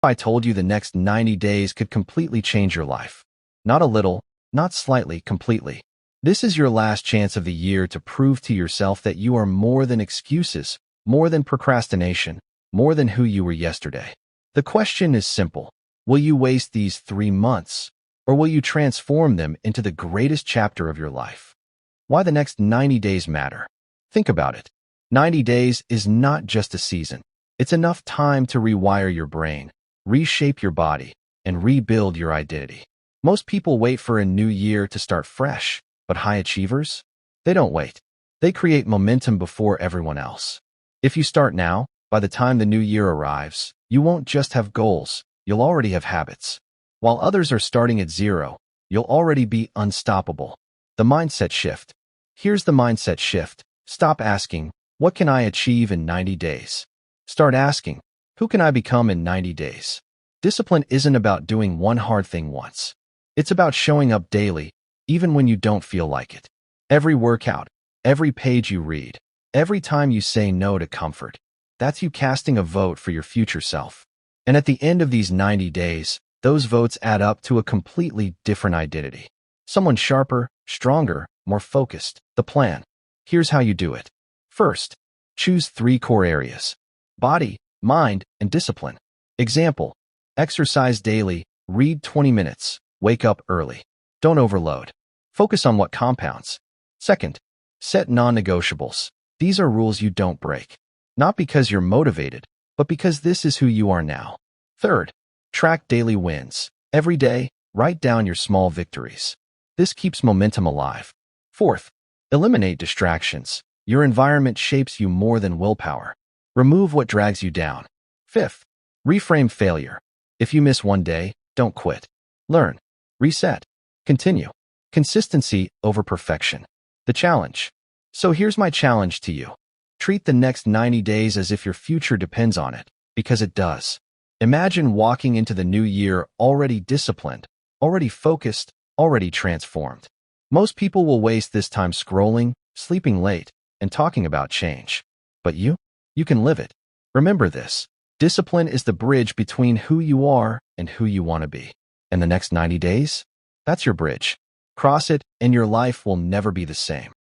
I told you the next 90 days could completely change your life. Not a little, not slightly, completely. This is your last chance of the year to prove to yourself that you are more than excuses, more than procrastination, more than who you were yesterday. The question is simple. Will you waste these 3 months, or will you transform them into the greatest chapter of your life? Why the next 90 days matter? Think about it. 90 days is not just a season. It's enough time to rewire your brain, reshape your body, and rebuild your identity. Most people wait for a new year to start fresh, but high achievers? They don't wait. They create momentum before everyone else. If you start now, by the time the new year arrives, you won't just have goals, you'll already have habits. While others are starting at zero, you'll already be unstoppable. The mindset shift. Here's the mindset shift. Stop asking, what can I achieve in 90 days? Start asking, who can I become in 90 days? Discipline isn't about doing one hard thing once. It's about showing up daily, even when you don't feel like it. Every workout, every page you read, every time you say no to comfort, that's you casting a vote for your future self. And at the end of these 90 days, those votes add up to a completely different identity. Someone sharper, stronger, more focused. The plan. Here's how you do it. First, choose 3 core areas: body, mind, and discipline. Example: exercise daily, read 20 minutes, wake up early. Don't overload. Focus on what compounds. Second, set non-negotiables. These are rules you don't break. Not because you're motivated, but because this is who you are now. Third, track daily wins. Every day, write down your small victories. This keeps momentum alive. Fourth, eliminate distractions. Your environment shapes you more than willpower. Remove what drags you down. Fifth, reframe failure. If you miss one day, don't quit. Learn. Reset. Continue. Consistency over perfection. The challenge. So here's my challenge to you. Treat the next 90 days as if your future depends on it, because it does. Imagine walking into the new year already disciplined, already focused, already transformed. Most people will waste this time scrolling, sleeping late, and talking about change. But you can live it. Remember this. Discipline is the bridge between who you are and who you want to be. And the next 90 days? That's your bridge. Cross it, and your life will never be the same.